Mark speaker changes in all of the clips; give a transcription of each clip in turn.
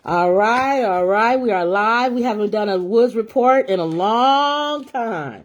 Speaker 1: All right. We are live. We haven't done a Woods report in a long time.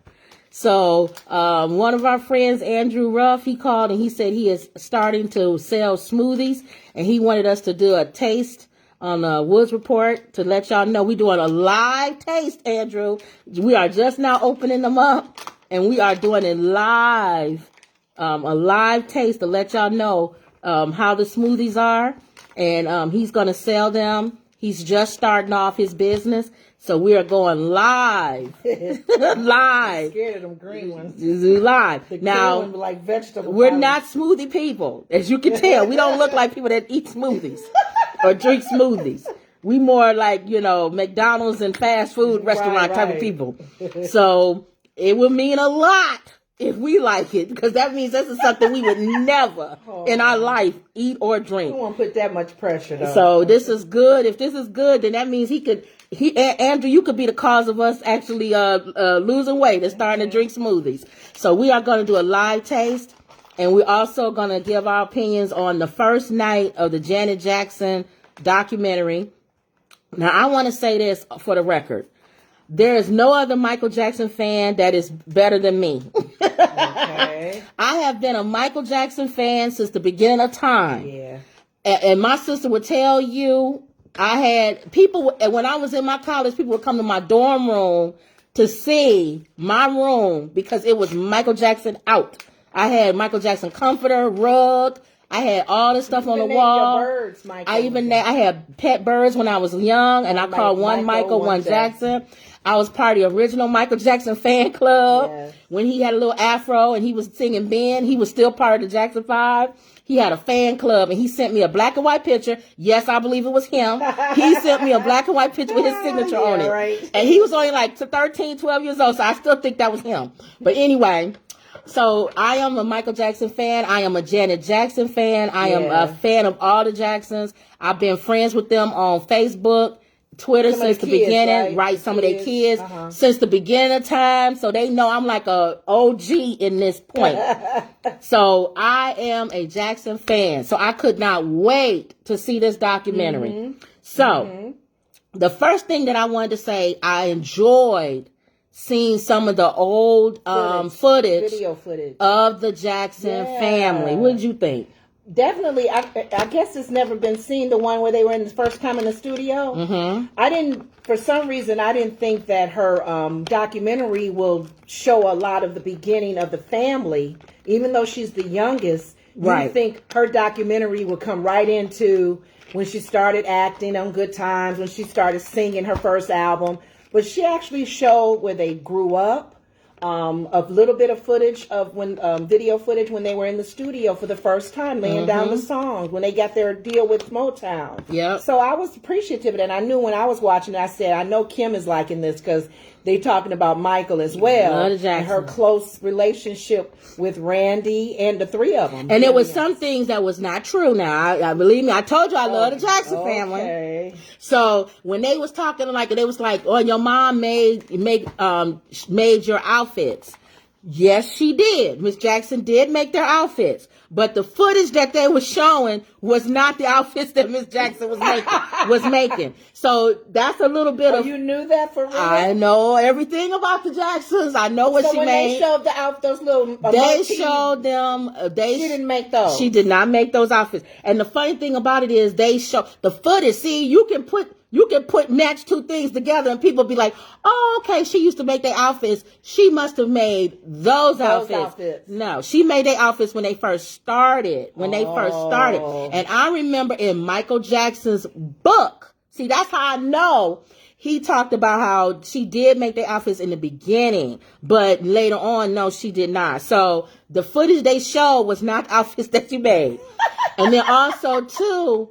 Speaker 1: So one of our friends, Andrew Ruff, he called and he said he is starting to sell smoothies, and he wanted us to do a taste on the Woods report to let y'all know we're doing a live taste, Andrew. We are just now opening them up, and we are doing it live, a live taste to let y'all know how the smoothies are, and he's going to sell them. He's just starting off his business, so we are going live. Live.
Speaker 2: I'm scared of them green ones.
Speaker 1: Live.
Speaker 2: The
Speaker 1: now,
Speaker 2: green ones like vegetable
Speaker 1: we're
Speaker 2: powder.
Speaker 1: not smoothie people. As you can tell, we don't look like people that eat smoothies or drink smoothies. We more like, McDonald's and fast food restaurant type of people. So it would mean a lot if we like it, because that means this is something we would never in our life eat or drink.
Speaker 2: We won't put that much pressure, though.
Speaker 1: So this is good. If this is good, then that means Andrew, you could be the cause of us actually losing weight and starting to drink smoothies. So we are going to do a live taste, and we're also going to give our opinions on the first night of the Janet Jackson documentary. Now, I want to say this for the record. There is no other Michael Jackson fan that is better than me.
Speaker 2: Okay.
Speaker 1: I have been a Michael Jackson fan since the beginning of time.
Speaker 2: Yeah.
Speaker 1: And my sister would tell you, I had people, when I was in my college, people would come to my dorm room to see my room because it was Michael Jackson out. I had Michael Jackson comforter, rug. I had all this stuff on the wall.
Speaker 2: Your birds, Michael.
Speaker 1: I had pet birds when I was young, and I called one Michael, one Jackson. I was part of the original Michael Jackson fan club. Yes. When he had a little afro and he was singing Ben, he was still part of the Jackson 5. He had a fan club, and he sent me a black and white picture. Yes, I believe it was him. He sent me a black and white picture with his signature on it.
Speaker 2: Right.
Speaker 1: And he was only like 13, 12 years old, so I still think that was him. But anyway, so I am a Michael Jackson fan. I am a Janet Jackson fan. I am a fan of all the Jacksons. I've been friends with them on Facebook, Twitter since the beginning, right? Some of their kids since the beginning of time. So they know I'm like a OG in this point. So I am a Jackson fan. So I could not wait to see this documentary. So the first thing that I wanted to say, I enjoyed seeing some of the old footage,
Speaker 2: video footage
Speaker 1: of the Jackson family. What did you think?
Speaker 2: Definitely. I guess it's never been seen, the one where they were in the first time in the studio. For some reason, I didn't think that her documentary will show a lot of the beginning of the family, even though she's the youngest. You think her documentary would come right into when she started acting on Good Times, when she started singing her first album. But she actually showed where they grew up, a little bit of footage of when video footage when they were in the studio for the first time, laying down the songs, when they got their deal with Motown. Yeah. So I was appreciative of it, and I knew when I was watching it, I said, I know Kim is liking this because they're talking about Michael as well, and her close relationship with Randy and the three of them.
Speaker 1: And there was some things that was not true. Now, I believe me, I told you I love the Jackson family. So when they was talking they was like, oh, your mom made your outfits. Yes, she did. Miss Jackson did make their outfits. But the footage that they were showing was not the outfits that Miss Jackson was making. So that's a little bit of...
Speaker 2: You knew that for real?
Speaker 1: I know everything about the Jacksons. I know what she made. So when
Speaker 2: they showed those little...
Speaker 1: They showed them...
Speaker 2: She didn't make those.
Speaker 1: She did not make those outfits. And the funny thing about it is they show... The footage, see, you can put match two things together and people be like, oh, okay, she used to make their outfits. She must have made those outfits. No, she made their outfits when they first started. And I remember in Michael Jackson's book, see, that's how I know he talked about how she did make their outfits in the beginning, but later on, no, she did not. So the footage they showed was not outfits that she made. And then also, too,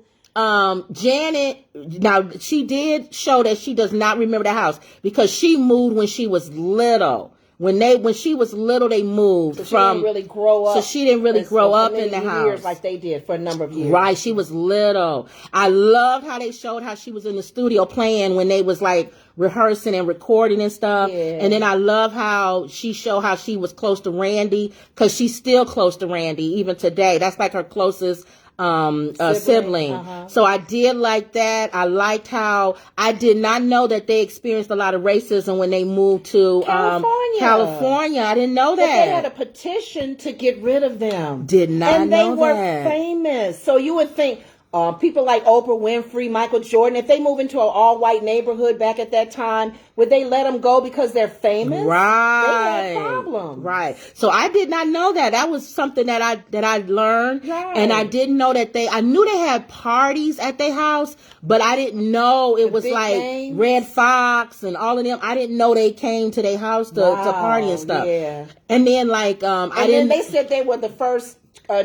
Speaker 1: Janet, now she did show that she does not remember the house because she moved when she was little. When she was little, they moved
Speaker 2: so she didn't really grow up.
Speaker 1: So she didn't really grow up in the house
Speaker 2: like they did for a number of years.
Speaker 1: Right, she was little. I loved how they showed how she was in the studio playing when they was like rehearsing and recording and stuff. Yeah. And then I love how she showed how she was close to Randy because she's still close to Randy even today. That's like her closest sibling. So I did like that. I liked how I did not know that they experienced a lot of racism when they moved to California. I didn't know that.
Speaker 2: But they had a petition to get rid of them.
Speaker 1: Did not know that.
Speaker 2: And they were famous. So you would think people like Oprah Winfrey, Michael Jordan, if they move into an all-white neighborhood back at that time, would they let them go because they're famous?
Speaker 1: Right.
Speaker 2: They had problems.
Speaker 1: Right. So I did not know that. That was something that I learned.
Speaker 2: Right.
Speaker 1: And I didn't know that I knew they had parties at their house, but I didn't know it was like
Speaker 2: names.
Speaker 1: Red Fox and all of them. I didn't know they came to their house to party and stuff.
Speaker 2: Yeah.
Speaker 1: And then like
Speaker 2: then they said they were the first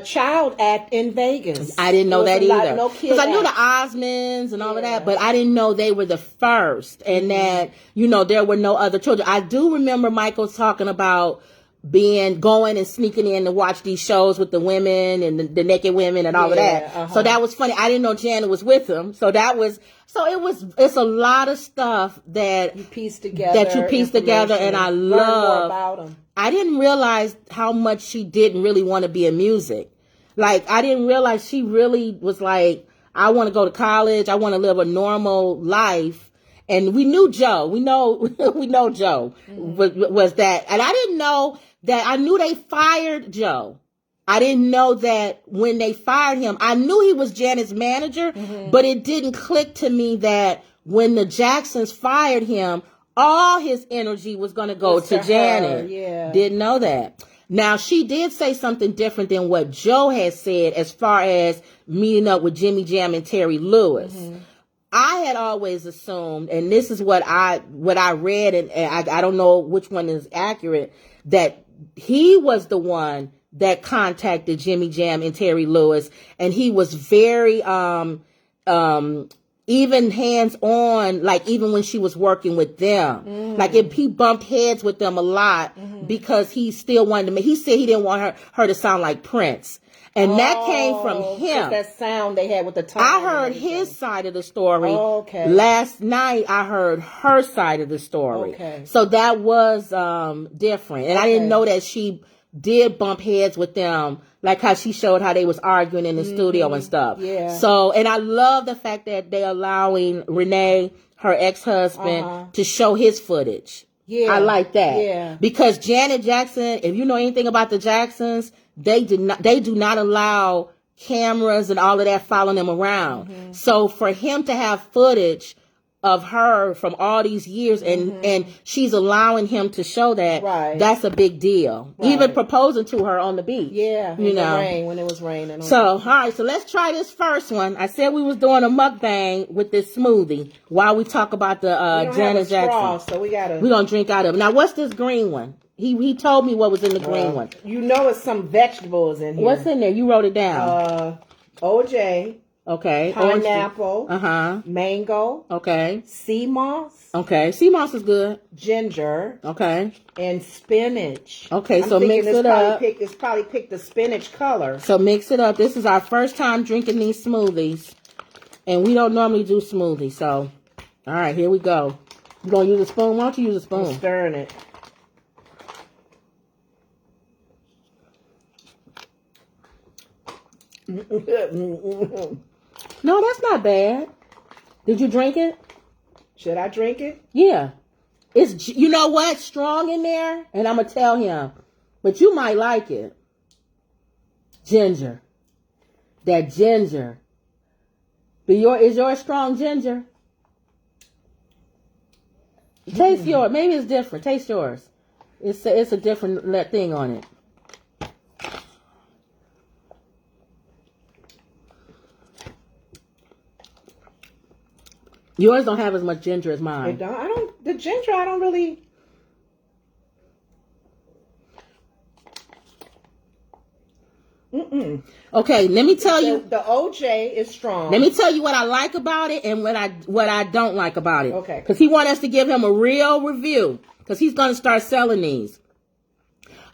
Speaker 2: child act in Vegas.
Speaker 1: I didn't know that either.
Speaker 2: No kid
Speaker 1: because I knew the Osmonds and all of that, but I didn't know they were the first, and that there were no other children. I do remember Michael talking about going and sneaking in to watch these shows with the women and the naked women and all of that. So that was funny. I didn't know Janet was with him. It's a lot of stuff that
Speaker 2: you piece together,
Speaker 1: and I
Speaker 2: love
Speaker 1: love
Speaker 2: more about them.
Speaker 1: I didn't realize how much she didn't really want to be in music. Like, I didn't realize she really was like, I want to go to college. I want to live a normal life. And we knew Joe. We know Joe was that. And I didn't know that. I knew they fired Joe. I didn't know that when they fired him. I knew he was Janet's manager, but it didn't click to me that when the Jacksons fired him, all his energy was going to go to Janet.
Speaker 2: Yeah.
Speaker 1: Didn't know that. Now, she did say something different than what Joe had said as far as meeting up with Jimmy Jam and Terry Lewis. I had always assumed, and this is what I read, and I don't know which one is accurate, that he was the one that contacted Jimmy Jam and Terry Lewis, and he was very even hands-on, like even when she was working with them. Like he bumped heads with them a lot because he still wanted to he said he didn't want her to sound like Prince. And that came from him.
Speaker 2: That sound they had with the time.
Speaker 1: I heard his side of the story.
Speaker 2: Okay.
Speaker 1: Last night I heard her side of the story.
Speaker 2: Okay.
Speaker 1: So that was different. And I didn't know that she did bump heads with them, like how she showed how they was arguing in the studio and stuff.
Speaker 2: Yeah.
Speaker 1: So, and I love the fact that they allowing Renee, her ex-husband, to show his footage.
Speaker 2: Yeah.
Speaker 1: I like that.
Speaker 2: Yeah.
Speaker 1: Because Janet Jackson, if you know anything about the Jacksons, they do not allow cameras and all of that following them around. So for him to have footage of her from all these years and she's allowing him to show that, that's a big deal.
Speaker 2: Right.
Speaker 1: Even proposing to her on the beach.
Speaker 2: Yeah, in the rain, when it was raining.
Speaker 1: So, all right, so let's try this first one. I said we was doing a mukbang with this smoothie while we talk about the Janet Jackson.
Speaker 2: So we're
Speaker 1: gonna drink out of it. Now, what's this green one? He told me what was in the green one.
Speaker 2: You know it's some vegetables in here.
Speaker 1: What's in there? You wrote it down.
Speaker 2: OJ.
Speaker 1: Okay.
Speaker 2: Pineapple. Mango.
Speaker 1: Okay.
Speaker 2: Sea moss.
Speaker 1: Okay. Sea moss is good.
Speaker 2: Ginger.
Speaker 1: Okay.
Speaker 2: And spinach.
Speaker 1: Okay, so mix it up.
Speaker 2: It's probably picked the spinach color.
Speaker 1: So mix it up. This is our first time drinking these smoothies. And we don't normally do smoothies. So, all right, here we go. You going to use a spoon? Why don't you use a spoon?
Speaker 2: I'm stirring it.
Speaker 1: No, that's not bad. Did you drink it?
Speaker 2: Should I drink it?
Speaker 1: Yeah. It's, you know what? Strong in there. And I'm going to tell him. But you might like it. Ginger. That ginger. Is yours strong ginger? Taste yours. Maybe it's different. Taste yours. It's a different thing on it. Yours don't have as much ginger as mine.
Speaker 2: The ginger, I don't really.
Speaker 1: Okay, let me tell you.
Speaker 2: The OJ is strong.
Speaker 1: Let me tell you what I like about it and what I don't like about it.
Speaker 2: Okay.
Speaker 1: Because he wants us to give him a real review. Because he's going to start selling these.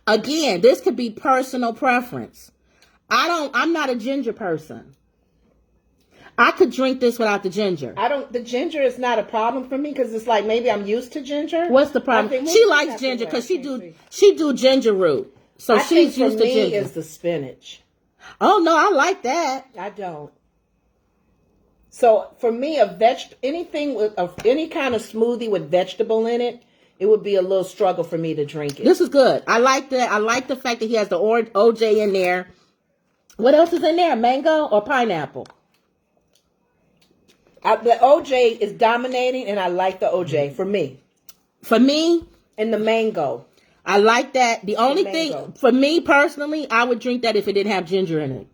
Speaker 1: Again, this could be personal preference. I'm not a ginger person. I could drink this without the ginger.
Speaker 2: The ginger is not a problem for me because it's like maybe I'm used to ginger.
Speaker 1: What's the problem? She likes ginger because she do ginger root. So she's used to ginger.
Speaker 2: Is the spinach.
Speaker 1: Oh no, I like that.
Speaker 2: I don't. So for me, anything with any kind of smoothie with vegetable in it, it would be a little struggle for me to drink it.
Speaker 1: This is good. I like that. I like the fact that he has the OJ in there. What else is in there? Mango or pineapple?
Speaker 2: The OJ is dominating, and I like the OJ for me.
Speaker 1: For me,
Speaker 2: and the mango.
Speaker 1: I like that. The only thing, for me personally, I would drink that if it didn't have ginger in it.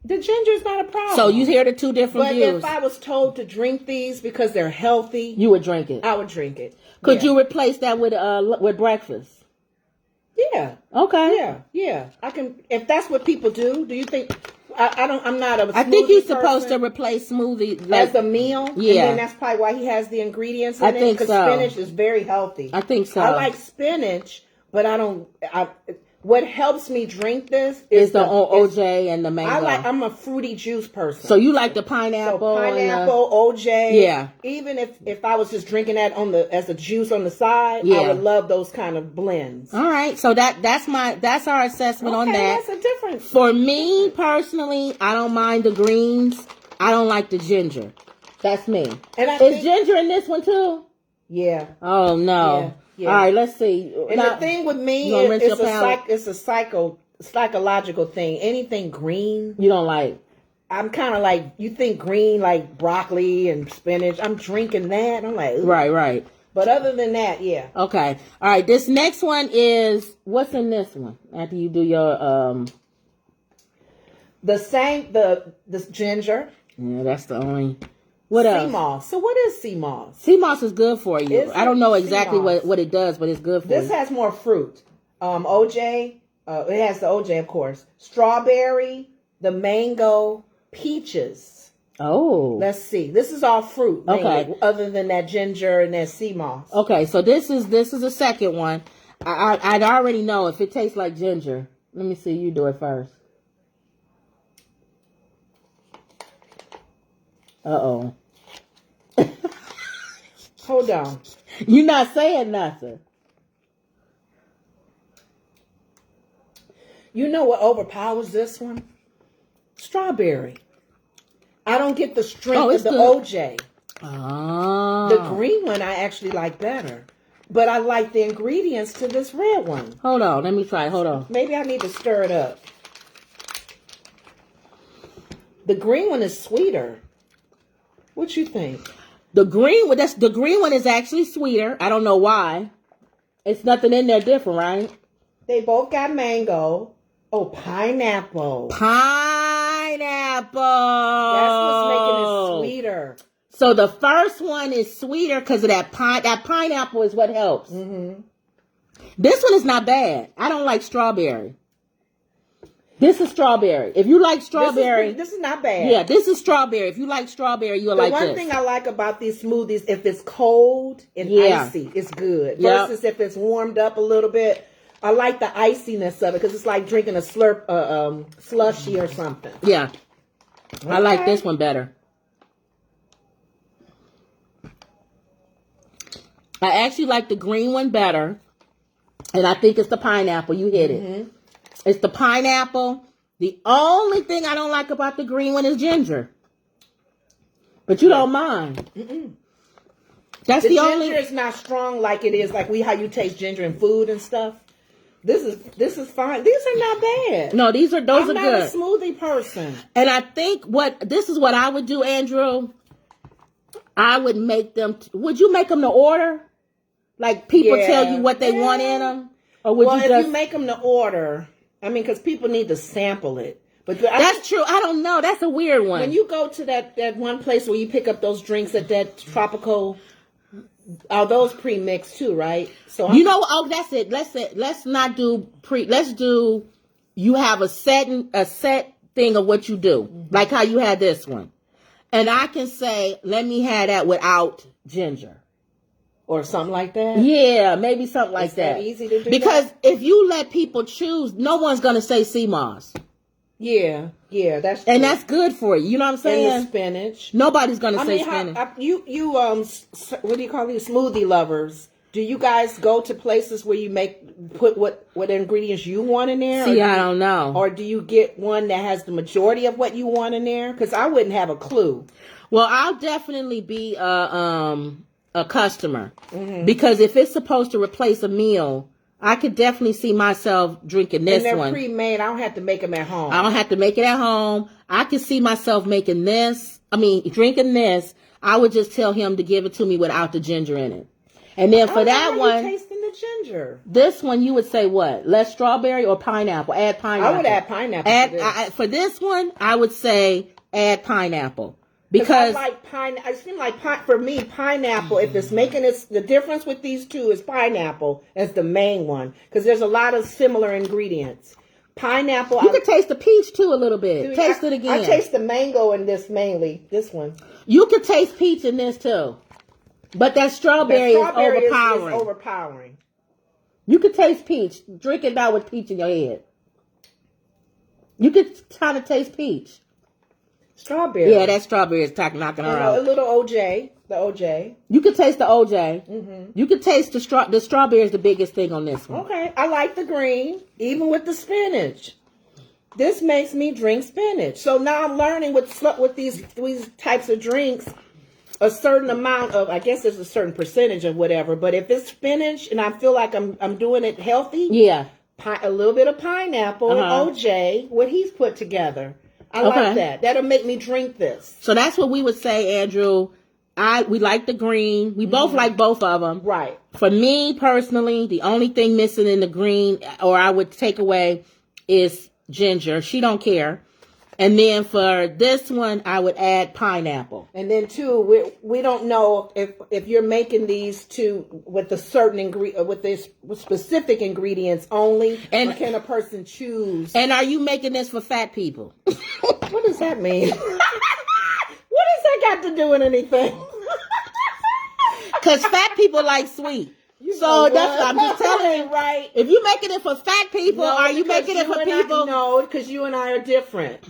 Speaker 2: The ginger is not a problem.
Speaker 1: So you hear the two different views.
Speaker 2: But if I was told to drink these because they're healthy,
Speaker 1: you would drink it.
Speaker 2: I would drink it.
Speaker 1: Could you replace that with breakfast?
Speaker 2: Yeah.
Speaker 1: Okay.
Speaker 2: Yeah. I can. If that's what people do, do you think? I'm not a smoothie
Speaker 1: I think he's supposed
Speaker 2: person.
Speaker 1: to replace smoothie
Speaker 2: As a meal.
Speaker 1: Yeah.
Speaker 2: And then that's probably why he has the ingredients in it.
Speaker 1: I think so.
Speaker 2: Because spinach is very healthy.
Speaker 1: I think so.
Speaker 2: I like spinach, but what helps me drink this is
Speaker 1: the OJ and the mango.
Speaker 2: I'm a fruity juice person.
Speaker 1: So you like the pineapple?
Speaker 2: So pineapple, OJ.
Speaker 1: Yeah.
Speaker 2: Even if I was just drinking that as a juice on the side,
Speaker 1: yeah.
Speaker 2: I would love those kind of blends.
Speaker 1: All right. So that's our assessment on that.
Speaker 2: That's a difference.
Speaker 1: For me personally, I don't mind the greens. I don't like the ginger. That's me. And is ginger in this one too?
Speaker 2: Yeah.
Speaker 1: Oh no. Yeah. Yeah. All right, let's see.
Speaker 2: And the thing with me, it's a psychological thing. Anything green,
Speaker 1: you don't like.
Speaker 2: I'm kind of like, you think green like broccoli and spinach. I'm drinking that. I'm like, ooh.
Speaker 1: Right.
Speaker 2: But other than that, yeah.
Speaker 1: Okay. All right. This next one is, what's in this one? After you do your
Speaker 2: the ginger.
Speaker 1: Yeah, that's the only. What else?
Speaker 2: Sea moss. So what is sea moss?
Speaker 1: Sea moss is good for you. I don't know exactly what it does, but it's good for you.
Speaker 2: This has more fruit. OJ. It has the OJ, of course. Strawberry, the mango, peaches.
Speaker 1: Oh.
Speaker 2: Let's see. This is all fruit.
Speaker 1: Okay.
Speaker 2: Mainly, other than that ginger and that sea moss.
Speaker 1: Okay, so this is the second one. I'd already know if it tastes like ginger. Let me see. You do it first. Uh-oh.
Speaker 2: Hold on.
Speaker 1: You're not saying nothing.
Speaker 2: You know what overpowers this one? Strawberry. I don't get the strength of the
Speaker 1: good.
Speaker 2: OJ.
Speaker 1: Oh.
Speaker 2: The green one I actually like better. But I like the ingredients to this red one.
Speaker 1: Hold on. Let me try. Hold on.
Speaker 2: Maybe I need to stir it up. The green one is sweeter. What you think?
Speaker 1: The green one is actually sweeter. I don't know why. It's nothing in there different, right?
Speaker 2: They both got mango. Oh, pineapple.
Speaker 1: Pineapple.
Speaker 2: That's what's making it sweeter.
Speaker 1: So the first one is sweeter because of that pineapple is what helps.
Speaker 2: Mm-hmm.
Speaker 1: This one is not bad. I don't like strawberry. This is strawberry. If you like strawberry.
Speaker 2: This is not bad.
Speaker 1: Yeah, this is strawberry. If you like strawberry, you'll like this. The
Speaker 2: one thing I like about these smoothies, if it's cold and icy, it's good. Versus if it's warmed up a little bit. I like the iciness of it because it's like drinking a slushy or something.
Speaker 1: Yeah. Okay. I like this one better. I actually like the green one better. And I think it's the pineapple. You hit it. It's the pineapple. The only thing I don't like about the green one is ginger. But you don't mind.
Speaker 2: Mm-mm.
Speaker 1: That's
Speaker 2: the
Speaker 1: only.
Speaker 2: Ginger is not strong like it is like how you taste ginger in food and stuff. This is fine. These are not bad.
Speaker 1: No, those are good.
Speaker 2: I'm not a smoothie person.
Speaker 1: And I think this is what I would do, Andrew. I would make them. Would you make them to order? Like people tell you what they want in them, or would you just?
Speaker 2: If you make them to order, I mean, because people need to sample it. But
Speaker 1: that's true. I don't know. That's a weird one.
Speaker 2: When you go to that one place where you pick up those drinks at that tropical. Are those pre-mixed too, right? So
Speaker 1: that's it. Let's not do let's do you have a set thing of what you do. Like how you had this one. And I can say, let me have that without ginger.
Speaker 2: Or something like that?
Speaker 1: Yeah, maybe something like that.
Speaker 2: Easy to do
Speaker 1: because if you let people choose, no one's gonna say sea moss.
Speaker 2: Yeah, that's true.
Speaker 1: And that's good for you. You know what I'm saying?
Speaker 2: And the spinach.
Speaker 1: Nobody's gonna say spinach.
Speaker 2: You what do you call these smoothie lovers? Do you guys go to places where you put what ingredients you want in there?
Speaker 1: See, I don't know.
Speaker 2: Or do you get one that has the majority of what you want in there? Because I wouldn't have a clue.
Speaker 1: Well, I'll definitely be a customer because if it's supposed to replace a meal, I could definitely see myself drinking this one.
Speaker 2: And they're pre-made. I don't have to make them at home.
Speaker 1: I don't have to make it at home. I could see myself making this. Drinking this. I would just tell him to give it to me without the ginger in it. And then for that one,
Speaker 2: tasting the ginger.
Speaker 1: This one you would say what? Less strawberry or pineapple? Add pineapple.
Speaker 2: I would add pineapple.
Speaker 1: For this one, I would say add pineapple because
Speaker 2: I like I seem like for me pineapple. If it's making the difference with these two is pineapple as the main one because there's a lot of similar ingredients. Pineapple.
Speaker 1: You can taste the peach too a little bit. Taste it again.
Speaker 2: I taste the mango in this mainly. This one.
Speaker 1: You can taste peach in this too. But that strawberry is overpowering.
Speaker 2: Is overpowering.
Speaker 1: You could taste peach. Drink it now with peach in your head. You could kind of taste peach.
Speaker 2: Strawberry.
Speaker 1: Yeah, that strawberry is knocking her out.
Speaker 2: A little OJ. The OJ.
Speaker 1: You could taste the OJ. Mm-hmm. You could taste the strawberry is the biggest thing on this one.
Speaker 2: Okay. I like the green, even with the spinach. This makes me drink spinach. So now I'm learning with these types of drinks. A certain amount of, I guess there's a certain percentage of whatever, but if it's spinach and I feel like I'm doing it healthy,
Speaker 1: yeah,
Speaker 2: a little bit of pineapple and OJ, what he's put together. I like that. That'll make me drink this.
Speaker 1: So that's what we would say, Andrew. We like the green. We both like both of them.
Speaker 2: Right.
Speaker 1: For me personally, the only thing missing in the green, or I would take away, is ginger. She don't care. And then for this one, I would add pineapple.
Speaker 2: And then too, we don't know if you're making these two with a certain with specific ingredients only, or can a person choose?
Speaker 1: And are you making this for fat people?
Speaker 2: What does that mean? What does that got to do with anything?
Speaker 1: Because fat people like sweet. So that's what I'm just telling you,
Speaker 2: right?
Speaker 1: If you're making it for fat people, are you making it for people?
Speaker 2: No, because you and I are different.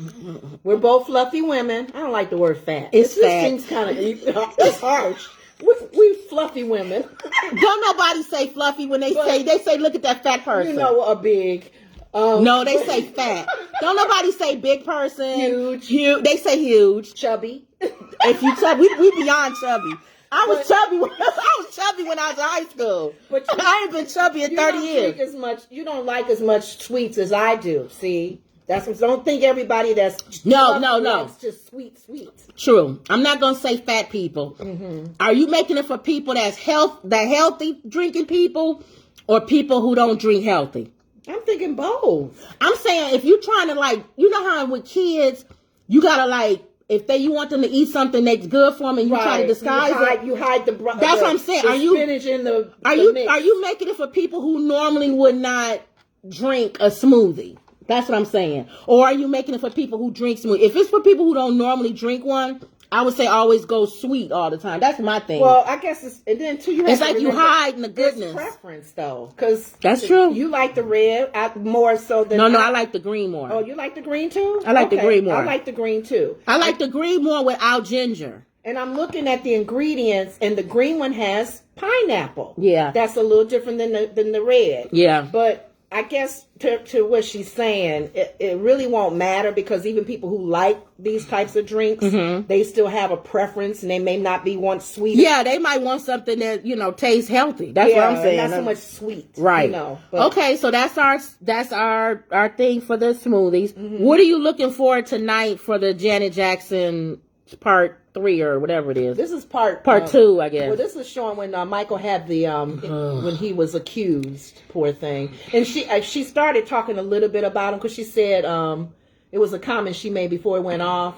Speaker 2: We're both fluffy women. I don't like the word fat.
Speaker 1: It's fat.
Speaker 2: This seems kind of it's harsh. We fluffy women.
Speaker 1: Don't nobody say fluffy when they say look at that fat person.
Speaker 2: You know, a big.
Speaker 1: No, they say fat. Don't nobody say big person. Huge. They say huge.
Speaker 2: Chubby.
Speaker 1: If you chubby, we beyond chubby. I was chubby when I was in high school. But I ain't been chubby in 30 years.
Speaker 2: You don't like as much sweets as I do. See, that's what. Don't think everybody that's
Speaker 1: no.
Speaker 2: It's just sweets.
Speaker 1: True. I'm not gonna say fat people. Mm-hmm. Are you making it for people that healthy drinking people, or people who don't drink healthy?
Speaker 2: I'm thinking both.
Speaker 1: I'm saying if you're trying to you know how with kids you gotta if you want them to eat something that's good for them and you try to disguise it.
Speaker 2: You hide the
Speaker 1: that's what I'm saying.
Speaker 2: Are you spinach in the
Speaker 1: are you making it for people who normally would not drink a smoothie? That's what I'm saying. Or are you making it for people who drink smoothie? If it's for people who don't normally drink one, I would say always go sweet all the time. That's my thing.
Speaker 2: Well, I guess and then too,
Speaker 1: it's like you hide the goodness.
Speaker 2: Preference though, because
Speaker 1: that's true.
Speaker 2: You like the red more so than
Speaker 1: no. I like the green more.
Speaker 2: Oh, you like the green too?
Speaker 1: I like the green more.
Speaker 2: I like the green too.
Speaker 1: I like the green more without ginger.
Speaker 2: And I'm looking at the ingredients, and the green one has pineapple.
Speaker 1: Yeah,
Speaker 2: that's a little different than the red.
Speaker 1: Yeah,
Speaker 2: but I guess to what she's saying, it really won't matter because even people who like these types of drinks, they still have a preference and they may not want sweet.
Speaker 1: Yeah, they might want something that, tastes healthy. That's what I'm saying.
Speaker 2: Not so much sweet.
Speaker 1: Right. Okay, so that's our thing for the smoothies. Mm-hmm. What are you looking for tonight for the Janet Jackson part 3 or whatever it is?
Speaker 2: This is part
Speaker 1: 2, I guess.
Speaker 2: Well, this is showing when Michael had the when he was accused. Poor thing. And she started talking a little bit about him because she said it was a comment she made before it went off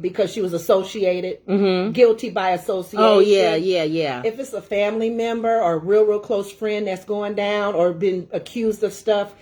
Speaker 2: because she was associated, guilty by association.
Speaker 1: Oh yeah.
Speaker 2: If it's a family member or a real close friend that's going down or been accused of stuff.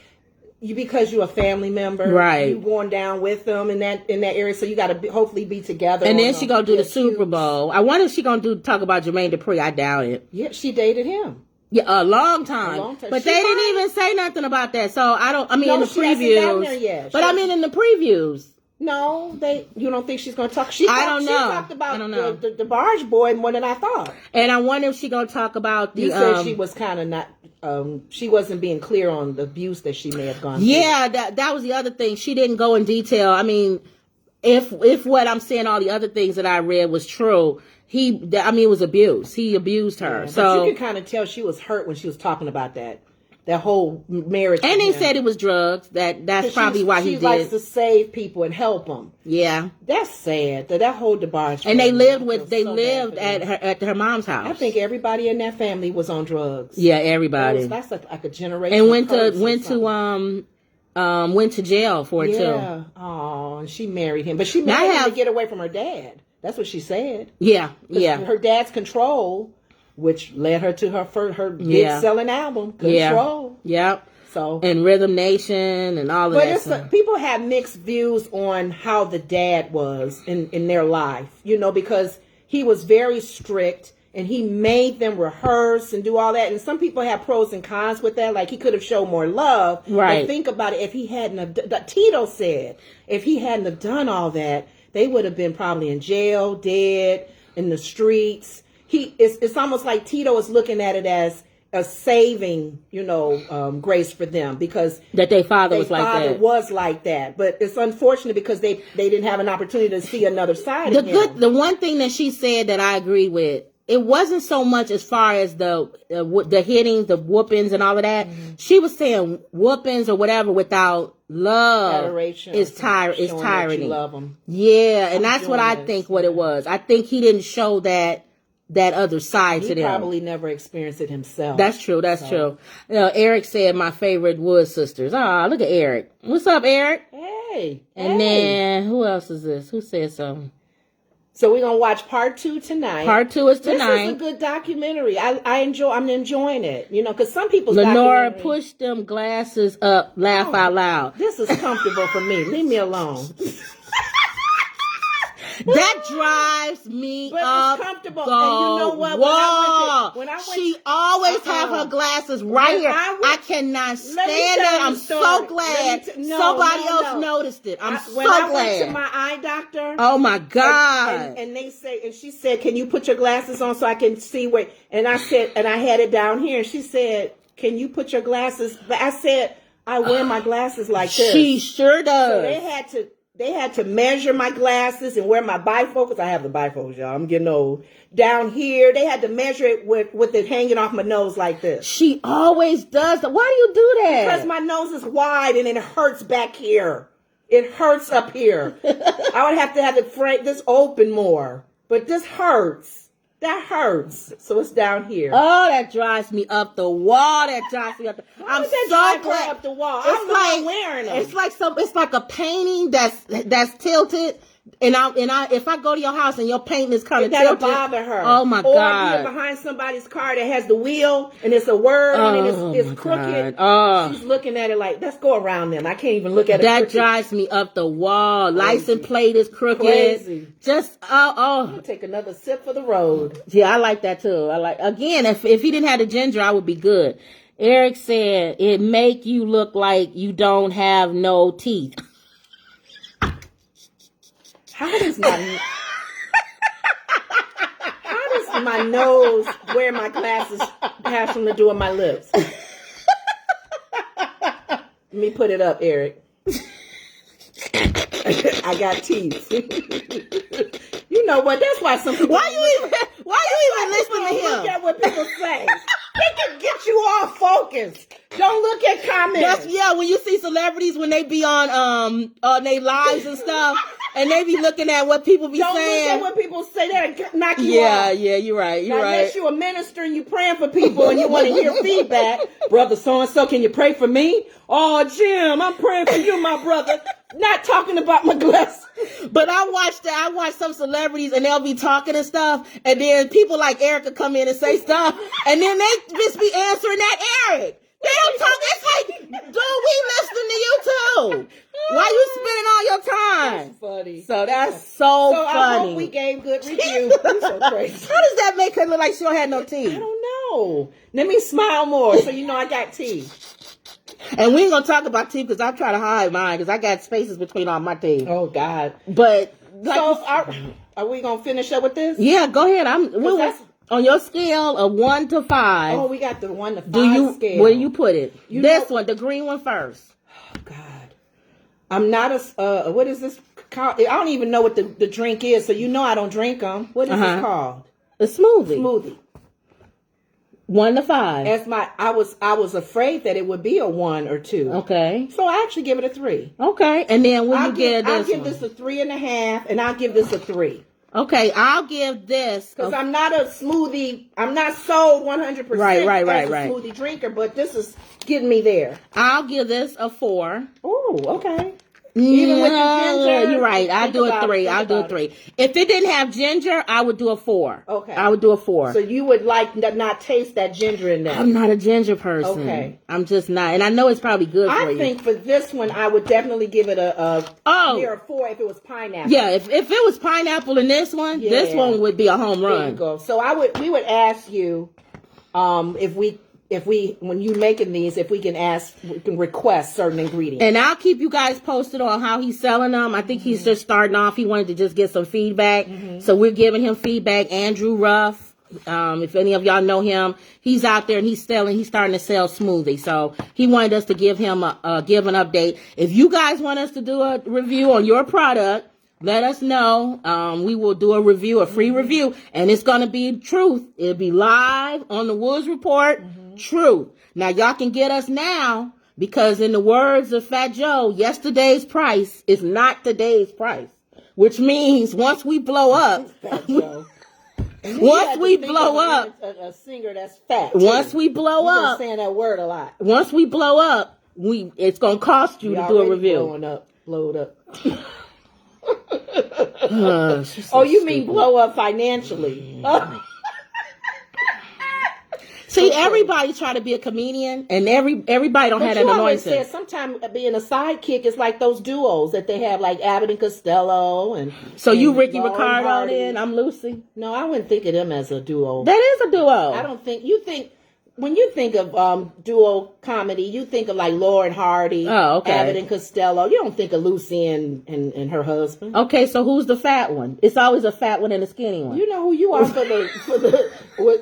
Speaker 2: Because you're a family member,
Speaker 1: right?
Speaker 2: You going down with them in that area, so you got to hopefully be together.
Speaker 1: And then she gonna do the Super Bowl. I wonder if she gonna talk about Jermaine Dupri. I doubt it.
Speaker 2: Yeah, she dated him.
Speaker 1: Yeah, a long time. But they didn't even say nothing about that. So I don't. I mean, in the previews.
Speaker 2: There yet.
Speaker 1: But I mean, in the previews.
Speaker 2: No, you don't think she's going to talk?
Speaker 1: I don't know.
Speaker 2: She talked about the barge boy more than I thought.
Speaker 1: And I wonder if she's going to talk about the...
Speaker 2: You said she was kind of not... she wasn't being clear on the abuse that she may have gone through.
Speaker 1: Yeah, that was the other thing. She didn't go in detail. I mean, if what I'm saying, all the other things that I read was true, it was abuse. He abused her.
Speaker 2: Yeah,
Speaker 1: so
Speaker 2: but you can kind of tell she was hurt when she was talking about that whole marriage.
Speaker 1: And they said it was drugs. That's probably why he did.
Speaker 2: She likes to save people and help them.
Speaker 1: Yeah,
Speaker 2: that's sad. That whole debauchery.
Speaker 1: And they lived at her mom's house.
Speaker 2: I think everybody in that family was on drugs.
Speaker 1: Yeah, everybody.
Speaker 2: That's like a generation.
Speaker 1: And went to jail for it too.
Speaker 2: Yeah. Oh, and she married him, but she married him to get away from her dad. That's what she said.
Speaker 1: Yeah, yeah.
Speaker 2: Her dad's control, which led her to her big selling album, Control.
Speaker 1: Yeah.
Speaker 2: So
Speaker 1: and Rhythm Nation and all of that.
Speaker 2: But people have mixed views on how the dad was in their life, because he was very strict and he made them rehearse and do all that. And some people have pros and cons with that. Like he could have shown more love.
Speaker 1: Right.
Speaker 2: But think about it. If he hadn't Tito said, if he hadn't have done all that, they would have been probably in jail, dead, in the streets. It's almost like Tito is looking at it as a saving, grace for them because
Speaker 1: that their father was
Speaker 2: like that. But it's unfortunate because they didn't have an opportunity to see another side of him.
Speaker 1: The one thing that she said that I agree with, it wasn't so much as far as the hitting, the whoopings and all of that. Mm-hmm. She was saying whoopings or whatever without love
Speaker 2: adoration
Speaker 1: is tyranny.
Speaker 2: Love them.
Speaker 1: Yeah, and that's what I think what it was. I think he didn't show that other side to them.
Speaker 2: He probably never experienced it himself.
Speaker 1: That's true. That's true. Eric said my favorite Wood sisters. Ah, look at Eric. What's up, Eric?
Speaker 2: Hey.
Speaker 1: And then who else is this? Who said something?
Speaker 2: So we're gonna watch part 2 tonight.
Speaker 1: Part 2 is tonight.
Speaker 2: This is a good documentary. I'm enjoying it. Because some people's
Speaker 1: Lenora, push them glasses up. Laugh out loud.
Speaker 2: This is comfortable for me. Leave me alone.
Speaker 1: That drives me up
Speaker 2: it's comfortable.
Speaker 1: the
Speaker 2: and you know what?
Speaker 1: wall.
Speaker 2: When I went
Speaker 1: she always have her glasses right here. I cannot stand it. I'm so glad somebody else noticed it. I'm so glad.
Speaker 2: When I went to my eye doctor.
Speaker 1: Oh my God.
Speaker 2: And she said, "Can you put your glasses on so I can see where?" And I said, and I had it down here. And she said, "Can you put your glasses?" But I said, "I wear my glasses like this."
Speaker 1: She sure does.
Speaker 2: So they had to measure my glasses and wear my bifocals. I have the bifocals, y'all. I'm getting old. Down here, they had to measure it with it hanging off my nose like this.
Speaker 1: She always does that. Why do you do that?
Speaker 2: Because my nose is wide and it hurts back here. It hurts up here. I would have to have this open more. But this hurts. That hurts. So it's down here.
Speaker 1: Oh, that drives me up the wall. That drives me up the wall. I'm so glad
Speaker 2: up the wall.
Speaker 1: I'm
Speaker 2: like wearing them.
Speaker 1: It's like a painting that's tilted. And if I go to your house and your painting is kind of tilted,
Speaker 2: that'll bother her.
Speaker 1: Oh my God!
Speaker 2: Or you're behind somebody's car that has the wheel and it's a word and it's crooked. She's looking at it like, let's go around them. I can't even look at it.
Speaker 1: That drives me up the wall. License plate is crooked.
Speaker 2: Crazy.
Speaker 1: Just
Speaker 2: I'll take another sip for the road.
Speaker 1: Yeah, I like that too. Again, if he didn't have the ginger, I would be good. Eric said it make you look like you don't have no teeth.
Speaker 2: How does my nose where my glasses have something to do with my lips? Let me put it up, Eric. I got teeth. You know what? That's why some people.
Speaker 1: Why you even listening to him?
Speaker 2: Look at what people say. They can get you off focus. Don't look at comments.
Speaker 1: When you see celebrities when they be on their lives and stuff. And they be looking at what people be saying.
Speaker 2: Don't look at what people say. That'll knock you off.
Speaker 1: Yeah, you're right.
Speaker 2: Unless you're a minister and you praying for people and you want to hear feedback. Brother so-and-so, can you pray for me? Oh, Jim, I'm praying for you, my brother. Not talking about my glasses.
Speaker 1: But I watch some celebrities and they'll be talking and stuff. And then people like Erica come in and say stuff. And then they just be answering that Eric. They don't talk. It's like, dude, we listening to you too. Why you spending all your time?
Speaker 2: That's funny.
Speaker 1: So that's so funny.
Speaker 2: I hope we gave good reviews. So crazy.
Speaker 1: How does that make her look like she don't have no teeth?
Speaker 2: I don't know. Let me smile more so you know I got teeth.
Speaker 1: And we ain't gonna talk about teeth because I try to hide mine because I got spaces between all my teeth.
Speaker 2: Oh God!
Speaker 1: But like,
Speaker 2: so are we gonna finish up with this?
Speaker 1: Yeah, go ahead. On your scale of 1 to 5.
Speaker 2: Oh, we got the 1 to 5 scale.
Speaker 1: Where do you put it? This one, the green one first.
Speaker 2: Oh God, I'm not a. What is this called? I don't even know what the drink is. So I don't drink them. What is it called?
Speaker 1: A smoothie. 1 to 5.
Speaker 2: That's I was afraid that it would be a 1 or 2.
Speaker 1: Okay.
Speaker 2: So I actually give it a 3.
Speaker 1: Okay. And then I'll give
Speaker 2: this a 3.5, and I'll give this a 3.
Speaker 1: Okay, I'll give this
Speaker 2: because I'm not a smoothie. I'm not sold 100%
Speaker 1: right.
Speaker 2: as a smoothie drinker, but this is getting me there.
Speaker 1: I'll give this a 4.
Speaker 2: Oh, okay. Even with the ginger,
Speaker 1: you're right. I'll do a 3. I'll do a 3. If it didn't have ginger, I would do a 4.
Speaker 2: Okay.
Speaker 1: I would do a 4.
Speaker 2: So you would not taste that ginger in there.
Speaker 1: I'm not a ginger person.
Speaker 2: Okay.
Speaker 1: I'm just not. And I know it's probably good for you.
Speaker 2: I think for this one, I would definitely give it a near a 4 if it was pineapple.
Speaker 1: Yeah, if it was pineapple in this one, this one would be a home run.
Speaker 2: There you go. So we would ask you if we when you making these, if we can request certain ingredients.
Speaker 1: And I'll keep you guys posted on how he's selling them. I think he's just starting off. He wanted to just get some feedback. So we're giving him feedback. Andrew Ruff, if any of y'all know him, he's out there and he's starting to sell smoothies. So he wanted us to give him give an update. If you guys want us to do a review on your product, let us know. We will do a free review, and it's going to be truth. It'll be live on the Woods Report. Truth. Now, y'all can get us now because in the words of Fat Joe, yesterday's price is not today's price, which means once we blow up, once we blow up,
Speaker 2: a singer that's fat.
Speaker 1: Once we blow up,
Speaker 2: saying that word a lot.
Speaker 1: Once we blow up, it's going to cost you to do a review.
Speaker 2: Blow it up.
Speaker 1: You
Speaker 2: mean blow up financially?
Speaker 1: See, everybody try to be a comedian, and everybody don't have that anointing.
Speaker 2: Sometimes being a sidekick is like those duos that they have, like Abbott and Costello, and
Speaker 1: so you Ricky Ricardo, then I'm Lucy.
Speaker 2: No, I wouldn't think of them as a duo.
Speaker 1: That is a duo.
Speaker 2: I don't think when you think of duo comedy, you think of like Laurel and Hardy, Abbott and Costello. You don't think of Lucy and her husband.
Speaker 1: Okay, so who's the fat one? It's always a fat one and a skinny one.
Speaker 2: You know who you are with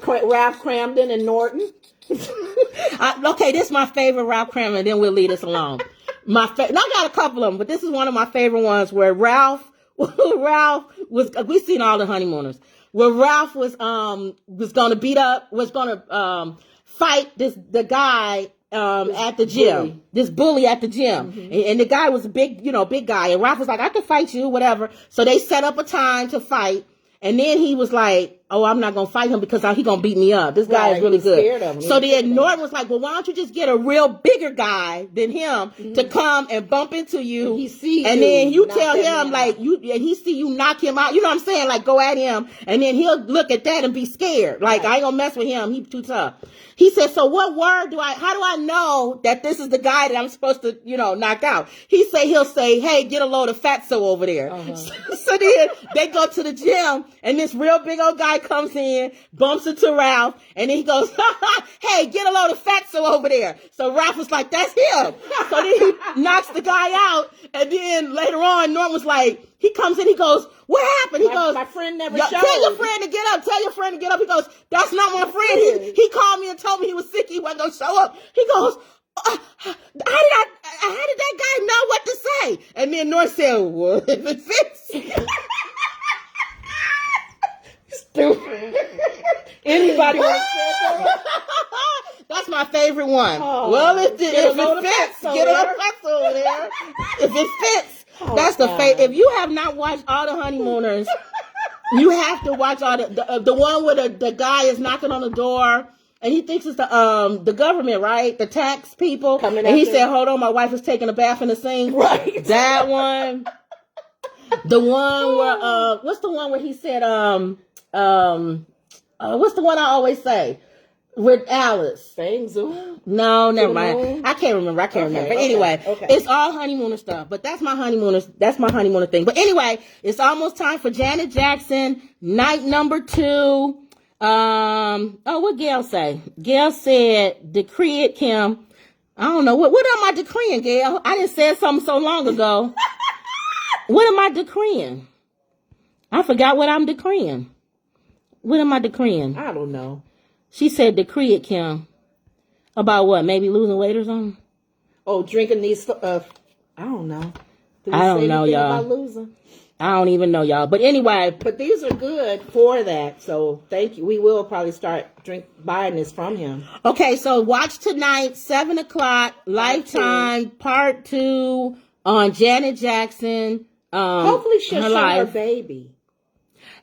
Speaker 2: Ralph Cramden and Norton.
Speaker 1: Okay, this is my favorite Ralph Cramden. Then we'll leave this alone. I got a couple of them, but this is one of my favorite ones where Ralph was. We've seen all the honeymooners. Where Ralph was going to fight the guy at the gym, this bully at the gym, and the guy was a big guy, and Ralph was like, I can fight you, whatever. So they set up a time to fight, and then he was like, oh, I'm not gonna fight him because he gonna beat me up. This guy is really good. So then Norton was like, well, why don't you just get a real bigger guy than him to come and bump into you, and then you tell him and he see you knock him out. You know what I'm saying? Like, go at him, and then he'll look at that and be scared. Like, I ain't gonna mess with him. He's too tough. He said, so what word how do I know that this is the guy that I'm supposed to, knock out? He'll say, hey, get a load of fatso over there. So then they go to the gym, and this real big old guy comes in, bumps into Ralph, and then he goes, hey, get a load of fatso over there. So Ralph was like, that's him. So then he knocks the guy out, and then later on, Norm was like, he comes in, he goes, what happened? He goes,
Speaker 2: my friend never showed.
Speaker 1: Tell your friend to get up. Tell your friend to get up. He goes, that's not my friend. He called me and told me he was sick. He wasn't going to show up. He goes, how did that guy know what to say? And then Norm said, well, if it fits.
Speaker 2: Stupid. Anybody want to say that?
Speaker 1: That's my favorite one.
Speaker 2: Oh,
Speaker 1: well, if it fits, get a load of fatso over there. If it fits. That's the if you have not watched all the honeymooners, you have to watch all the one where the guy is knocking on the door and he thinks it's the government, right? The tax people. Coming and he said, hold on, my wife is taking a bath in the sink.
Speaker 2: Right.
Speaker 1: That one. The one where what's the one where he said what's the one I always say? With Alice. No, never mind. I can't remember. But anyway, it's all honeymooner stuff. But that's my honeymooner thing. But anyway, it's almost time for Janet Jackson, night number 2. What Gail say? Gail said, decree it, Kim. I don't know. What am I decreeing, Gail? I didn't say something so long ago. What am I decreeing? I forgot what I'm decreeing. What am I decreeing?
Speaker 2: I don't know.
Speaker 1: She said decree it, Kim. About what? Maybe losing weight or something?
Speaker 2: Oh, drinking these, I don't know.
Speaker 1: I don't know, y'all.
Speaker 2: About losing?
Speaker 1: I don't even know, y'all. But anyway.
Speaker 2: But these are good for that. So thank you. We will probably start buying this from him.
Speaker 1: Okay, so watch tonight, 7 o'clock, Lifetime, part 2 on Janet Jackson.
Speaker 2: Hopefully she'll show her baby.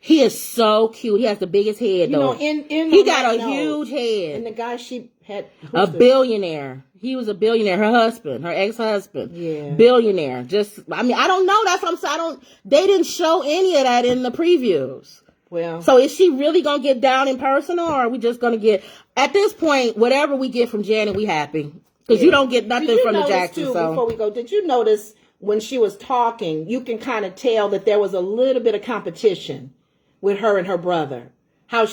Speaker 1: He is so cute. He has the biggest head, though. He got a huge head.
Speaker 2: And the guy she had...
Speaker 1: A billionaire. He was a billionaire. Her husband, her ex-husband.
Speaker 2: Yeah.
Speaker 1: Billionaire. I don't know. That's what I'm saying. They didn't show any of that in the previews.
Speaker 2: Well.
Speaker 1: So is she really going to get down in person, or are we just going to get... At this point, whatever we get from Janet, we happy. Because you don't get nothing from the Jackson.
Speaker 2: Before we go, did you notice when she was talking, you can kind of tell that there was a little bit of competition with her and her brother? How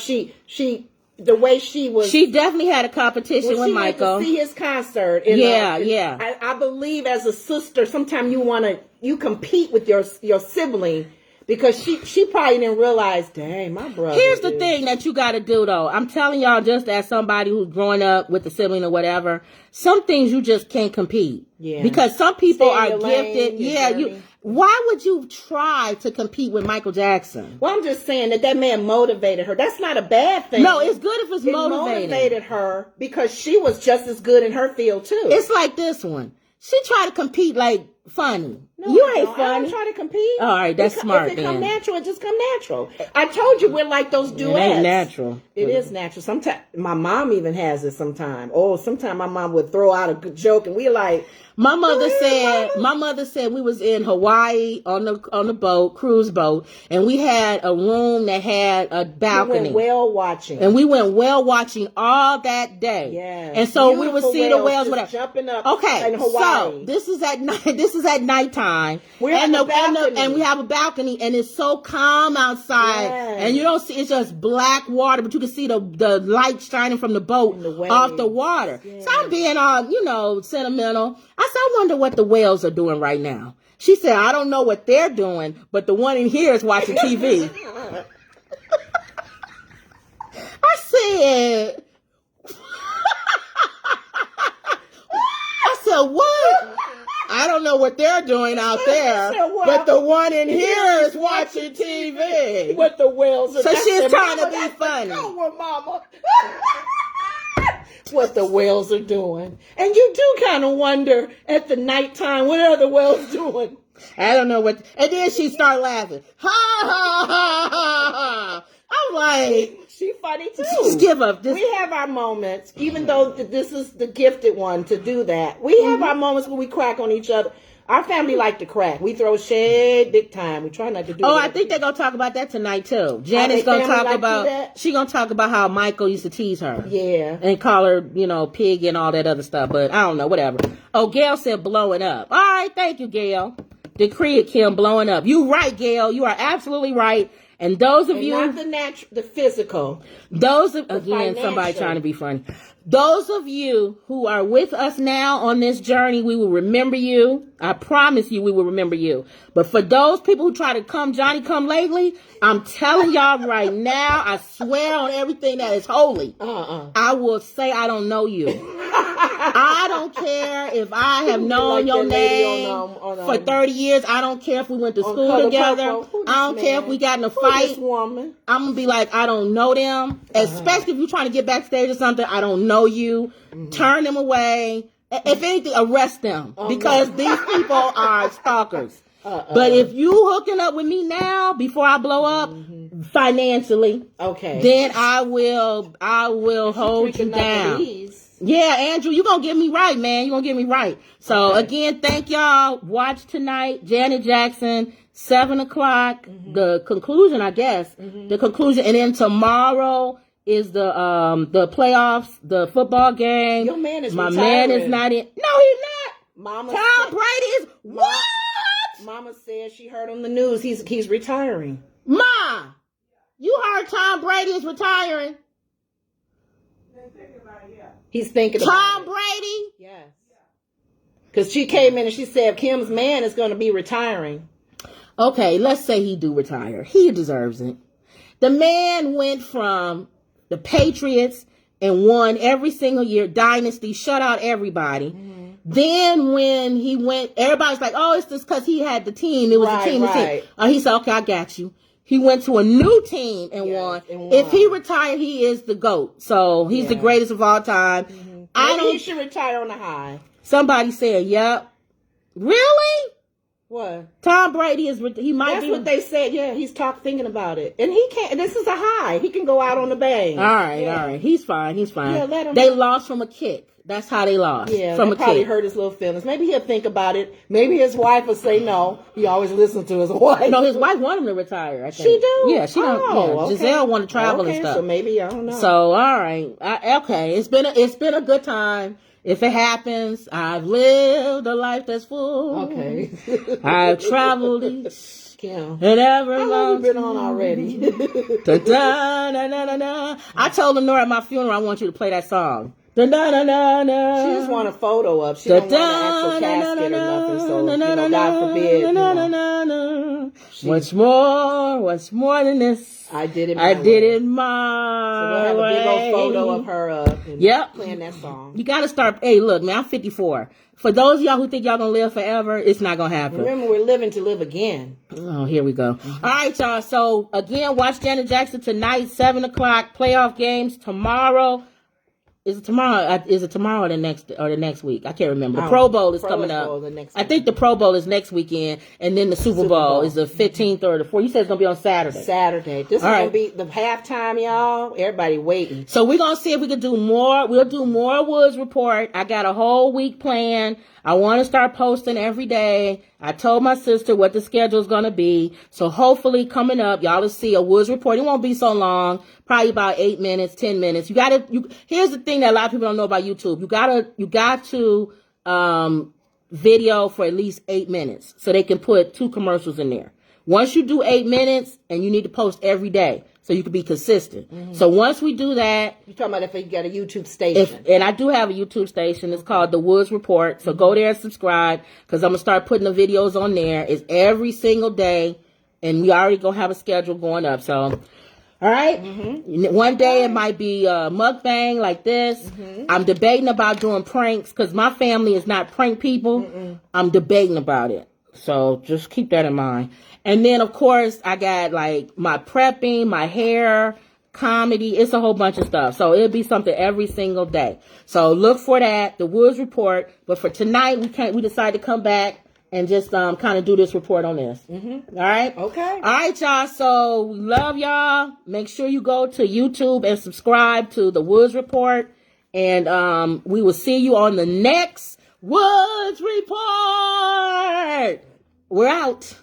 Speaker 2: the way she was...
Speaker 1: She definitely had a competition with Michael.
Speaker 2: Went to see his concert. I believe as a sister, sometimes you compete with your sibling, because she probably didn't realize, dang, my brother.
Speaker 1: Here's the thing that you got to do, though. I'm telling y'all, just as somebody who's growing up with a sibling or whatever, some things you just can't compete.
Speaker 2: Yeah.
Speaker 1: Because some people are gifted. Why would you try to compete with Michael Jackson?
Speaker 2: Well, I'm just saying that man motivated her. That's not a bad thing.
Speaker 1: No, it's good if it's motivated.
Speaker 2: It motivated her because she was just as good in her field, too.
Speaker 1: It's like this one. She tried to compete like funny.
Speaker 2: No,
Speaker 1: you ain't funny.
Speaker 2: I don't try to compete.
Speaker 1: All right, that's smart.
Speaker 2: If it come natural, it just come natural. I told you we're like those duets.
Speaker 1: It ain't natural.
Speaker 2: It is natural. Sometimes my mom even has it. Sometimes my mom would throw out a good joke, and we like.
Speaker 1: My mother said we was in Hawaii on the boat, cruise boat, and we had a room that had a balcony.
Speaker 2: We went whale watching.
Speaker 1: And we went whale watching all that day.
Speaker 2: Yeah.
Speaker 1: And so we would see the whales whatever.
Speaker 2: Jumping up
Speaker 1: in
Speaker 2: Hawaii.
Speaker 1: So this is at night. This is at nighttime. And we have a balcony, and it's so calm outside. Yes. And you don't see, it's just black water, but you can see the light shining from the boat off the water. Yes. So I'm being all, sentimental. I said, I wonder what the whales are doing right now. She said, I don't know what they're doing, but the one in here is watching TV. I said, what? I don't know what they're doing out there, but the one in here is watching TV.
Speaker 2: What the whales are doing.
Speaker 1: So she's trying to be funny.
Speaker 2: Mama. What the whales are doing. And you do kind of wonder at the nighttime, what are the whales doing?
Speaker 1: I don't know what. And then she started laughing. Ha, ha, ha, ha, ha. I'm like,
Speaker 2: she funny too.
Speaker 1: Just give up.
Speaker 2: We have our moments, even though this is the gifted one to do that. We have our moments where we crack on each other. Our family like to crack. We throw shade big time. We try not to do that.
Speaker 1: I think they're going to talk about that tonight, too. Janet's going to talk about... She's going to talk about how Michael used to tease her.
Speaker 2: Yeah.
Speaker 1: And call her, pig and all that other stuff. But I don't know, whatever. Oh, Gail said blowing up. All right, thank you, Gail. Decree it, Kim, blowing up. You right, Gail. You are absolutely right. And those of you...
Speaker 2: not the physical.
Speaker 1: Again, somebody trying to be funny. Those of you who are with us now on this journey, we will remember you. I promise you we will remember you. But for those people who try to Johnny come lately, I'm telling y'all right now, I swear on everything that is holy, I will say I don't know you. I don't care if I have known your name for 30 years. I don't care if we went to school together. I don't care if we got in a fight. I'm going to be like, I don't know them. Especially if you're trying to get backstage or something. I don't know you. Turn them away. If anything, arrest them. Because these people are stalkers. But if you hooking up with me now before I blow up financially, then I will hold you down. Yeah, Andrew, you're going to get me right, man. You're going to get me right. So, again, thank y'all. Watch tonight. Janet Jackson, 7 o'clock. The conclusion, I guess. The conclusion. And then tomorrow is the playoffs, the football game.
Speaker 2: Your man is
Speaker 1: My
Speaker 2: retiring.
Speaker 1: man is not in. No, he's not.
Speaker 2: Mama
Speaker 1: Tom Brady is... What?
Speaker 2: Mama said she heard on the news he's retiring.
Speaker 1: Ma, you heard Tom Brady is retiring?
Speaker 2: He's thinking about
Speaker 1: Tom Brady?
Speaker 2: Yes. Because she came in and she said Kim's man is going to be retiring.
Speaker 1: Okay, let's say he do retire. He deserves it. The man went from the Patriots and won every single year, dynasty, shut out everybody. Mm-hmm. Then when he went, everybody's like, oh, it's just because he had the team. It was a team. He said, okay, I got you. He went to a new team and won. If he retired, he is the GOAT. So he's the greatest of all time.
Speaker 2: Mm-hmm. He should retire on a high.
Speaker 1: Somebody said, yep. Really?
Speaker 2: What?
Speaker 1: Tom Brady is, he might
Speaker 2: That's
Speaker 1: be.
Speaker 2: what they said. Yeah, he's thinking about it. And he can't, this is a high. He can go out on the bang.
Speaker 1: All right. He's fine. Yeah, they lost from a kick. That's how they lost.
Speaker 2: Yeah,
Speaker 1: from
Speaker 2: a probably hurt his little feelings. Maybe he'll think about it. Maybe his wife will say no. He always listens to his wife.
Speaker 1: No, his wife wanted him to retire, I think.
Speaker 2: She do?
Speaker 1: Yeah, she don't. Yeah.
Speaker 2: Okay.
Speaker 1: Giselle wanted to travel and stuff.
Speaker 2: So maybe, I don't know.
Speaker 1: So, all right. Okay, it's been a good time. If it happens, I've lived a life that's full.
Speaker 2: Okay.
Speaker 1: I've traveled each
Speaker 2: and
Speaker 1: every
Speaker 2: How long have we been on already?
Speaker 1: I told Lenore at my funeral I want you to play that song. She
Speaker 2: just want a photo of. She don't want an actual casket or nothing. So, God forbid.
Speaker 1: What's more than this?
Speaker 2: I did it.
Speaker 1: my way. So
Speaker 2: we'll have a big old photo of her playing that song.
Speaker 1: You got to start. Hey, look, man, I'm 54. For those of y'all who think y'all gonna live forever, it's not gonna happen.
Speaker 2: Remember, we're living to live again.
Speaker 1: Oh, here we go. Mm-hmm. All right, y'all. So again, watch Janet Jackson tonight, 7:00. Playoff games tomorrow. Is it tomorrow? Is it tomorrow or the next week? I can't remember. The Pro Bowl is coming up. I think the Pro Bowl is next weekend, and then the Super Bowl is the 15th or the 4th. You said it's gonna be on Saturday.
Speaker 2: This is gonna be the halftime, y'all. Everybody waiting.
Speaker 1: So we're gonna see if we can do more. We'll do more Woods Report. I got a whole week planned. I want to start posting every day. I told my sister what the schedule is going to be. So hopefully coming up, y'all will see a Woods Report. It won't be so long, probably about 8 minutes, 10 minutes. Here's the thing that a lot of people don't know about YouTube. You got to video for at least 8 minutes so they can put 2 commercials in there. Once you do 8 minutes, and you need to post every day so you can be consistent. Mm-hmm. So once we do that...
Speaker 2: You're talking about if you got a YouTube station.
Speaker 1: And I do have a YouTube station. It's called The Woods Report. So go there and subscribe because I'm going to start putting the videos on there. It's every single day. And we already going to have a schedule going up. So, all right. Mm-hmm. One day it might be a mukbang like this. Mm-hmm. I'm debating about doing pranks because my family is not prank people. Mm-mm. I'm debating about it. So just keep that in mind. And then, of course, I got like my prepping, my hair, comedy. It's a whole bunch of stuff. So it'll be something every single day. So look for that, the Woods Report. But for tonight, we decided to come back and just kind of do this report on this. Mm-hmm. All right?
Speaker 2: Okay.
Speaker 1: All right, y'all. So we love y'all. Make sure you go to YouTube and subscribe to the Woods Report. And we will see you on the next Woods Report. We're out.